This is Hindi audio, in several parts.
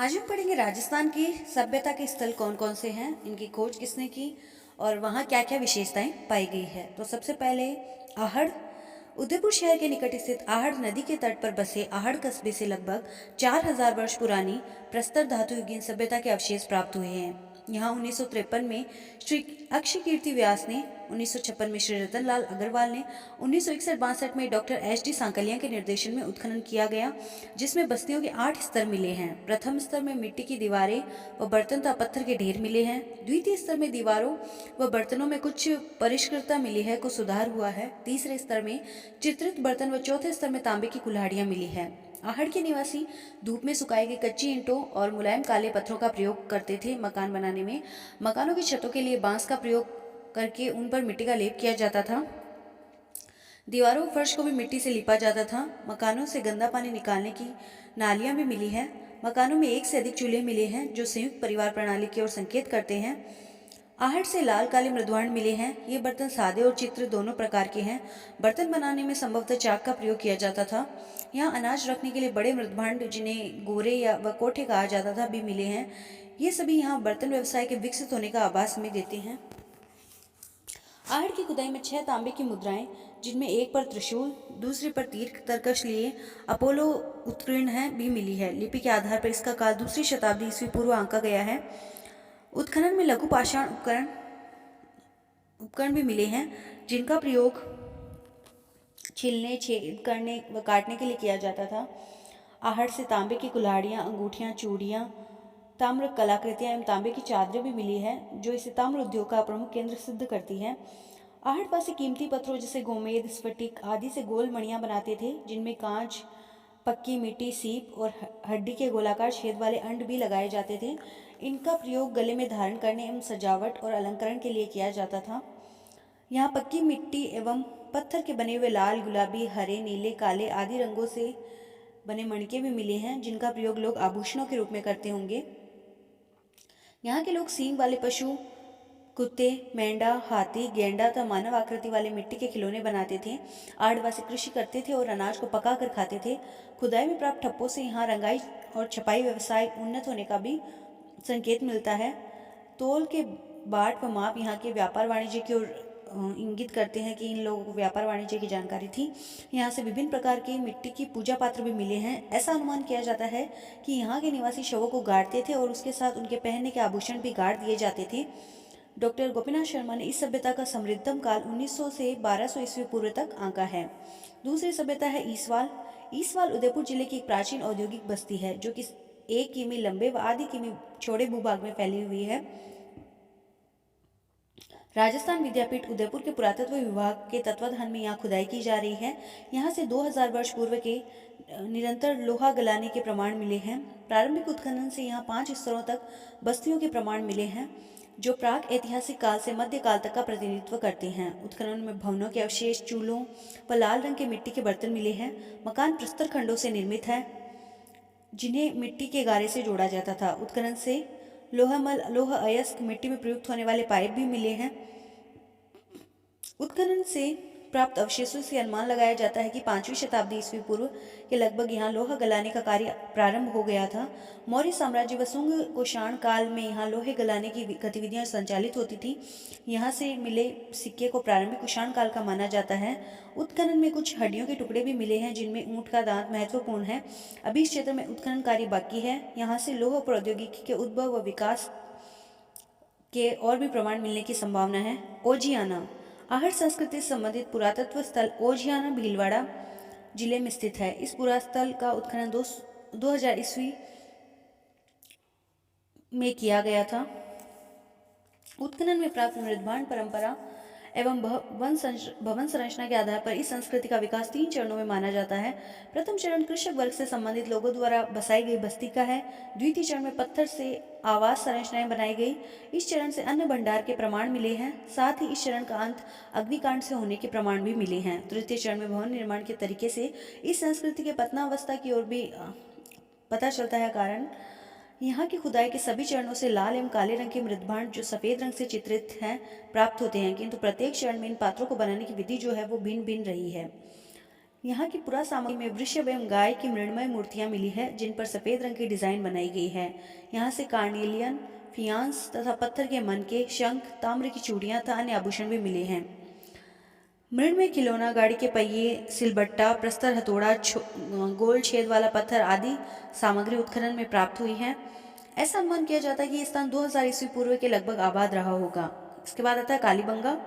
आज हम पढ़ेंगे राजस्थान की सभ्यता के स्थल कौन कौन से हैं, इनकी खोज किसने की और वहाँ क्या क्या विशेषताएं पाई गई है। तो सबसे पहले आहड़। उदयपुर शहर के निकट स्थित आहड़ नदी के तट पर बसे आहड़ कस्बे से लगभग 4000 वर्ष पुरानी प्रस्तर धातुयुगीन सभ्यता के अवशेष प्राप्त हुए हैं। यहाँ 1953 में श्री अक्षय कीर्ति व्यास ने, 1956 में श्री रतनलाल अग्रवाल ने, 1961-62 में डॉक्टर एच डी सांकलिया के निर्देशन में उत्खनन किया गया, जिसमें बस्तियों के 8 स्तर मिले हैं। प्रथम स्तर में मिट्टी की दीवारें व बर्तन तथा पत्थर के ढेर मिले हैं। द्वितीय स्तर में दीवारों व बर्तनों में कुछ परिष्कृतता मिली है, कुछ सुधार हुआ है। तीसरे स्तर में चित्रित बर्तन व चौथे स्तर में तांबे की कुल्हाड़ियां मिली है। आहड़ के निवासी धूप में सुखाई गई कच्ची ईंटों और मुलायम काले पत्थरों का प्रयोग करते थे मकान बनाने में। मकानों की छतों के लिए बांस का प्रयोग करके उन पर मिट्टी का लेप किया जाता था। दीवारों व फर्श को भी मिट्टी से लिपा जाता था। मकानों से गंदा पानी निकालने की नालियां भी मिली हैं। मकानों में एक से अधिक चूल्हे मिले हैं, जो संयुक्त परिवार प्रणाली की ओर संकेत करते हैं। आहट से लाल काले मृदुआंड मिले हैं। ये बर्तन सादे और चित्र दोनों प्रकार के हैं। बर्तन बनाने में संभवतः चाक का प्रयोग किया जाता था। यहाँ अनाज रखने के लिए बड़े मृदभांड, जिन्हें गोरे या व कोठे कहा जाता था, भी मिले हैं। ये सभी यहाँ बर्तन व्यवसाय के विकसित होने का आभास हमें देते हैं। आहड़ की खुदाई में 6 तांबे की मुद्राएं, जिनमें एक पर त्रिशूल, दूसरे पर तीर तरकश लिए अपोलो उत्कीर्ण है, भी मिली है। लिपि के आधार पर इसका काल 2री शताब्दी ईस्वी पूर्व आंका गया है। उत्खनन में लघु पाषाण उपकरण भी मिले हैं, जिनका प्रयोग छीलने, छेद करने व काटने के लिए किया जाता था। आहड़ से तांबे की कुल्हाड़ियाँ, अंगूठियाँ, चूड़ियाँ, ताम्र कलाकृतियाँ एवं तांबे की चादरें भी मिली है, जो इसे ताम्र उद्योग का प्रमुख केंद्र सिद्ध करती है। आहड़ पास से कीमती पत्थरों जैसे गोमेद, स्फटिक आदि से गोल मणियाँ बनाते थे, जिनमें कांच, पक्की मिट्टी, सीप और हड्डी के गोलाकार छेद वाले अंड भी लगाए जाते थे। इनका प्रयोग गले में धारण करने एवं सजावट और अलंकरण के लिए किया जाता था। यहाँ पक्की मिट्टी एवं पत्थर के बने हुए लाल, गुलाबी, हरे, नीले, काले आदि रंगों से बने मणके भी मिले हैं, जिनका प्रयोग लोग आभूषणों के रूप में करते होंगे। यहाँ के लोग सींग वाले पशु, कुत्ते, मेंढा, हाथी, गेंडा तथा मानव आकृति वाले मिट्टी के खिलौने बनाते थे। आदिवासी कृषि करते थे और अनाज को पका कर खाते थे। खुदाई में प्राप्त ठप्पों से यहाँ रंगाई और छपाई व्यवसाय उन्नत होने का भी संकेत मिलता है। तोल के बाट व माप यहाँ के व्यापार वाणिज्य की ओर इंगित करते हैं कि इन लोगों को व्यापार वाणिज्य की जानकारी थी। यहाँ से विभिन्न प्रकार के मिट्टी की पूजा पात्र भी मिले हैं। ऐसा अनुमान किया जाता है कि यहाँ के निवासी शवों को गाड़ते थे और उसके साथ उनके पहनने के आभूषण भी गाड़ दिए जाते थे। डॉक्टर गोपीनाथ शर्मा ने इस सभ्यता का समृद्धम काल 1900 से 1200 ईस्वी पूर्व तक आंका है। दूसरी सभ्यता है ईसवाल। ईसवाल उदयपुर जिले की एक प्राचीन औद्योगिक बस्ती है, जो कि 1 किमी लंबे व आधी किमी चौड़े भूभाग में फैली हुई है। राजस्थान विद्यापीठ उदयपुर के पुरातत्व विभाग के तत्वाधान में यहाँ खुदाई की जा रही है। यहाँ से 2000 वर्ष पूर्व के निरंतर लोहा गलाने के प्रमाण मिले हैं। प्रारंभिक उत्खनन से यहाँ 5 स्तरों तक बस्तियों के प्रमाण मिले हैं, जो प्राक ऐतिहासिक काल से मध्य काल तक का प्रतिनिधित्व करते हैं। उत्खनन में भवनों के अवशेष, चूल्हों व लाल रंग के मिट्टी के बर्तन मिले हैं। मकान प्रस्तर खंडों से निर्मित है, जिन्हें मिट्टी के गारे से जोड़ा जाता था। उत्खनन से लोहमल, लोह अयस्क, मिट्टी में प्रयुक्त होने वाले पाइप भी मिले हैं। उत्खनन से प्राप्त अवशेषों से अनुमान लगाया जाता है कि 5वीं शताब्दी ईस्वी पूर्व के लगभग यहाँ लोहा गलाने का कार्य प्रारंभ हो गया था। मौर्य साम्राज्य व सुंग कुषाण काल में यहाँ लोहे गलाने की गतिविधियाँ संचालित होती थी। यहाँ से मिले सिक्के को प्रारंभिक कुषाण काल का माना जाता है। उत्खनन में कुछ हड्डियों के टुकड़े भी मिले हैं, जिनमें ऊँट का दांत महत्वपूर्ण है। अभी इस क्षेत्र में उत्खनन कार्य बाकी है। यहाँ से लोह प्रौद्योगिकी के उद्भव व विकास के और भी प्रमाण मिलने की संभावना है। ओजियाना। आहड़ संस्कृति से संबंधित पुरातत्व स्थल ओजियाना भीलवाड़ा जिले में स्थित है। इस पुरास्थल का उत्खनन 2000 ईस्वी में किया गया था। उत्खनन में प्राप्त मृदभांड परंपरा एवं भवन संरचना के आधार पर इस संस्कृति का विकास 3 चरणों में माना जाता है। प्रथम चरण कृषक वर्ग से संबंधित लोगों द्वारा बसाई गई बस्ती का है। द्वितीय चरण में पत्थर से आवास संरचनाएं बनाई गई। इस चरण से अन्न भंडार के प्रमाण मिले हैं। साथ ही इस चरण का अंत अग्निकांड से होने के प्रमाण भी मिले हैं। तृतीय चरण में भवन निर्माण के तरीके से इस संस्कृति के पतनावस्था की ओर भी पता चलता है। कारण यहाँ की खुदाई के सभी चरणों से लाल एवं काले रंग के मृदभांड, जो सफ़ेद रंग से चित्रित हैं, प्राप्त होते हैं, किंतु प्रत्येक चरण में इन पात्रों को बनाने की विधि जो है वो भिन्न भिन्न रही है। यहाँ की पुरा सामग्री में वृषभ एवं गाय की मृण्मय मूर्तियाँ मिली है, जिन पर सफ़ेद रंग की डिज़ाइन बनाई गई है। यहाँ से कार्नेलियन, फियांस तथा पत्थर के मनके, शंख, ताम्र की चूड़ियाँ तथा अन्य आभूषण भी मिले हैं। मृण्मय खिलौना, गाड़ी के पहिए, सिलबट्टा, प्रस्तर हथौड़ा, गोल छेद वाला पत्थर आदि सामग्री उत्खनन में प्राप्त हुई है। ऐसा अनुमान किया जाता है कि ये स्थान 2000 ईस्वी पूर्व के लगभग आबाद रहा होगा। इसके बाद आता है कालीबंगा।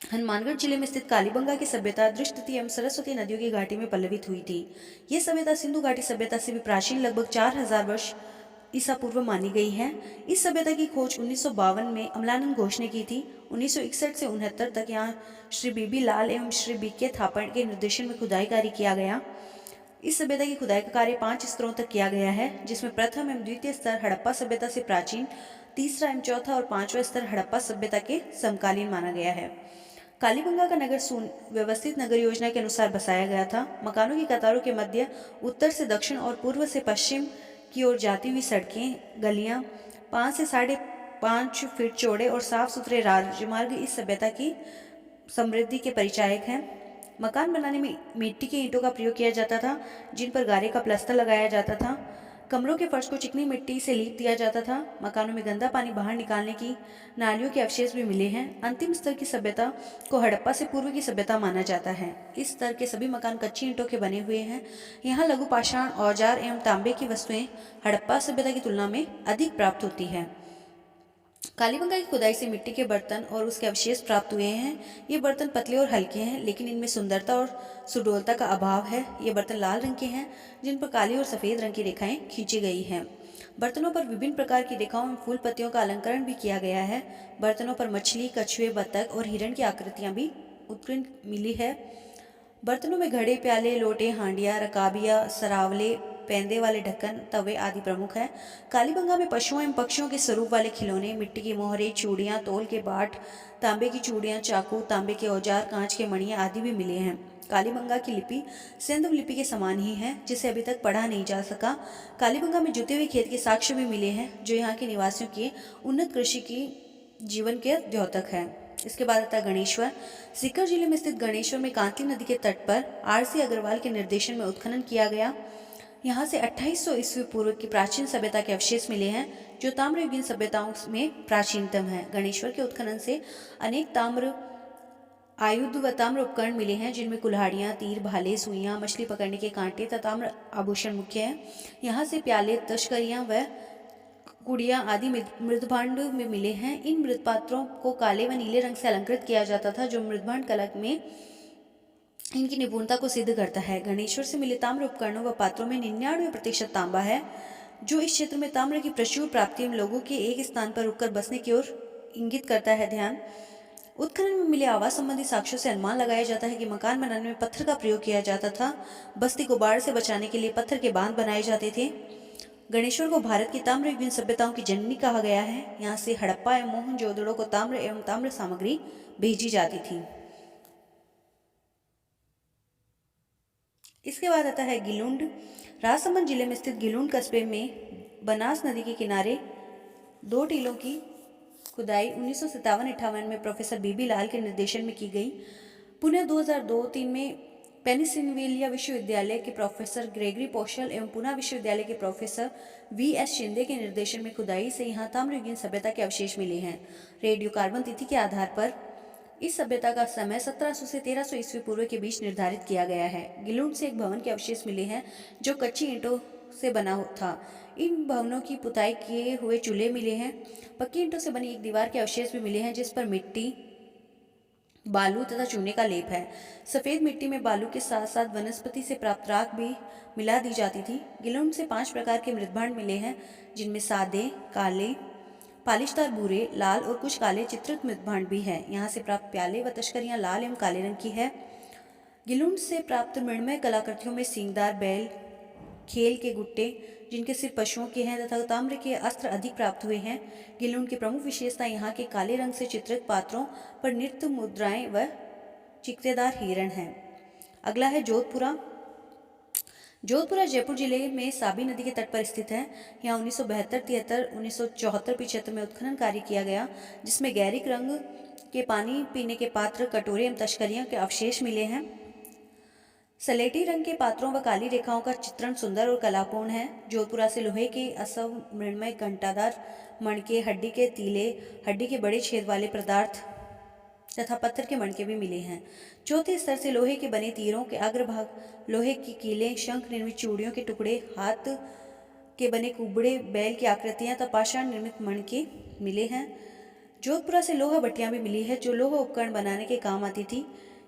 हनुमानगढ़ जिले में स्थित कालीबंगा की सभ्यता दृष्टि एवं सरस्वती नदियों की घाटी में पल्लवित हुई थी। यह सभ्यता सिंधु घाटी सभ्यता से भी प्राचीन, लगभग 4000 वर्ष ईसा पूर्व मानी गई है। इस सभ्यता की खोज 1952 में अमलानंद घोष ने की थी। 1961 से 69 तक यहाँ श्री बीबी लाल एवं श्री बीके थापड़ के निर्देशन में खुदाई कार्य किया गया। इस सभ्यता की खुदाई का कार्य 5 स्तरों तक किया गया है, जिसमें प्रथम एवं द्वितीय स्तर हड़प्पा सभ्यता से प्राचीन, तीसरा एवं चौथा और पांचवा स्तर हड़प्पा सभ्यता के समकालीन माना गया है। कालीबंगा का नगर व्यवस्थित नगर योजना के अनुसार बसाया गया था। मकानों की कतारों के मध्य उत्तर से दक्षिण और पूर्व से पश्चिम की ओर जाती हुई सड़कें, गलियां, 5 से 5.5 फीट चौड़े और साफ सुथरे राजमार्ग इस सभ्यता की समृद्धि के परिचायक हैं। मकान बनाने में मिट्टी के ईंटों का प्रयोग किया जाता था, जिन पर गारे का प्लास्टर लगाया जाता था। कमरों के फर्श को चिकनी मिट्टी से लीप दिया जाता था। मकानों में गंदा पानी बाहर निकालने की नालियों के अवशेष भी मिले हैं। अंतिम स्तर की सभ्यता को हड़प्पा से पूर्व की सभ्यता माना जाता है। इस स्तर के सभी मकान कच्ची ईंटों के बने हुए हैं। यहाँ लघु पाषाण, औजार एवं तांबे की वस्तुएं हड़प्पा सभ्यता की तुलना में अधिक प्राप्त होती है। कालीबंगा की खुदाई से मिट्टी के बर्तन और उसके अवशेष प्राप्त हुए हैं। ये बर्तन पतले और हल्के हैं, लेकिन इनमें सुंदरता और सुडौलता का अभाव है। ये बर्तन लाल रंग के हैं, जिन पर काली और सफ़ेद रंग की रेखाएं खींची गई हैं। बर्तनों पर विभिन्न प्रकार की रेखाओं में फूल पत्तियों का अलंकरण भी किया गया है। बर्तनों पर मछली, कछुए, बतख और हिरण की आकृतियाँ भी उत्कीर्ण मिली है। बर्तनों में घड़े, प्याले, लोटे, हांडियाँ, रकाबियाँ, सरावले, पेंदे वाले ढक्कन, तवे आदि प्रमुख हैं। कालीबंगा में पशुओं एवं पक्षियों के स्वरूप वाले खिलौने, मिट्टी की मोहरें, चूड़ियाँ, तौल के बाट, तांबे की चूड़ियाँ, चाकू, तांबे के औजार, कांच के मणियाँ आदि भी मिले हैं। कालीबंगा की लिपि सिंधु लिपि के समान ही है, जिसे अभी तक पढ़ा नहीं जा सका। कालीबंगा में जुते हुए खेत के साक्ष्य भी मिले हैं, जो यहाँ के निवासियों की उन्नत कृषि की जीवन के द्योतक है। इसके बाद आता है गणेश्वर। सीकर जिले में स्थित गणेश्वर में कांती नदी के तट पर आर.सी. अग्रवाल के निर्देशन में उत्खनन किया गया। यहाँ से 2800 ईस्वी पूर्व की प्राचीन सभ्यता के अवशेष मिले हैं, जो ताम्रयुगीन सभ्यताओं में प्राचीनतम है। गणेश्वर के उत्खनन से अनेक ताम्र आयुध व ताम्र उपकरण मिले हैं, जिनमें कुल्हाड़ियाँ, तीर, भाले, सुइयाँ, मछली पकड़ने के कांटे तथा ताम्र आभूषण मुख्य हैं। यहाँ से प्याले, तश्करियाँ व गुड़िया आदि मृदभांड में मिले हैं। इन मृदपात्रों को काले व नीले रंग से अलंकृत किया जाता था, जो मृदभांड कला में इनकी निपुणता को सिद्ध करता है। गणेश्वर से मिले ताम्र उपकरणों व पात्रों में 99% तांबा है, जो इस क्षेत्र में ताम्र की प्रचुर प्राप्ति एवं लोगों के एक स्थान पर रुककर बसने की ओर इंगित करता है। ध्यान। उत्खनन में मिले आवास संबंधी साक्ष्यों से अनुमान लगाया जाता है कि मकान बनाने में पत्थर का प्रयोग किया जाता था। बस्ती को बाढ़ से बचाने के लिए पत्थर के बांध बनाए जाते थे। गणेश्वर को भारत की ताम्रयुगीन सभ्यताओं की जननी कहा गया है। यहाँ से हड़प्पा एवं मोहनजोदड़ो को ताम्र एवं ताम्र सामग्री भेजी जाती थी। इसके बाद आता है गिलुंड। राजसमंद जिले में स्थित गिलुंड कस्बे में बनास नदी के किनारे 2 टीलों की खुदाई 1957-58 में प्रोफेसर बीबी लाल के निर्देशन में की गई। पुनः 2002-3 में पेनिसिल्वेनिया विश्वविद्यालय के प्रोफेसर ग्रेगरी पोशल एवं पुणे विश्वविद्यालय के प्रोफेसर V.S. शिंदे के निर्देशन में खुदाई से यहाँ ताम्रयुगीन सभ्यता के अवशेष मिले हैं। रेडियो कार्बन तिथि के आधार पर इस सभ्यता का समय 1700 से 1300 ईस्वी पूर्व के बीच निर्धारित किया गया है। गिलुंड से एक भवन के अवशेष मिले हैं, जो कच्ची ईंटों से बना था। इन भवनों की पुताई किए हुए चूल्हे मिले हैं। पक्की ईंटों से बनी एक दीवार के अवशेष भी मिले हैं, जिस पर मिट्टी, बालू तथा चूने का लेप है। सफ़ेद मिट्टी में बालू के साथ साथ वनस्पति से प्राप्त राख भी मिला दी जाती थी। गिलुंड से 5 प्रकार के मृदभांड मिले हैं, जिनमें सादे, काले, पालिशदार भूरे, लाल और कुछ काले चित्रित मृदभांड भी हैं। यहाँ से प्राप्त प्याले व तश्करियाँ लाल एवं काले रंग की है। गिलुंड से प्राप्त मृण्मय कलाकृतियों में सींगदार बैल, खेल के गुट्टे जिनके सिर पशुओं के हैं तथा ताम्र के अस्त्र अधिक प्राप्त हुए हैं। गिलुंड की प्रमुख विशेषता यहाँ के काले रंग से चित्रित पात्रों पर नृत्य मुद्राएं व चिकतेदार हिरण हैं। अगला है जोधपुरा। जोधपुरा जयपुर जिले में साबी नदी के तट पर स्थित है। यहाँ 1972-73, 1974-75 में उत्खनन कार्य किया गया, जिसमें गैरिक रंग के पानी पीने के पात्र, कटोरे एवं तश्करियों के अवशेष मिले हैं। सलेटी रंग के पात्रों व काली रेखाओं का चित्रण सुंदर और कलापूर्ण है। जोधपुरा से लोहे के असव मृण्मय घंटादार मणके, हड्डी के तीले, हड्डी के बड़े छेद वाले पदार्थ तथा पत्थर के मणके भी मिले हैं। चौथे स्तर से लोहे के बने तीरों के अग्रभाग, लोहे की कीलें, शंख निर्मित चूड़ियों के टुकड़े, हाथ के बने कुबड़े, बैल की आकृतियां तथा पाषाण निर्मित मणके मिले हैं। जोधपुरा से लोहा भट्टियां भी मिली है जो लोहा उपकरण बनाने के काम आती थी।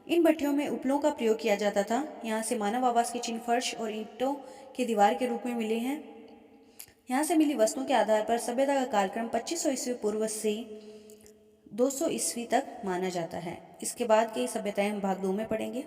इन भट्टियों में उपलों का प्रयोग किया जाता था। यहाँ से मानव आवास के चिन्ह फर्श और ईंटों के दीवार के रूप में मिले हैं। यहाँ से मिली वस्तुओं के आधार पर सभ्यता का कालक्रम 2500 ईस्वी पूर्व से 200 ईस्वी तक माना जाता है। इसके बाद की सभ्यताएं हम भाग 2 में पढ़ेंगे।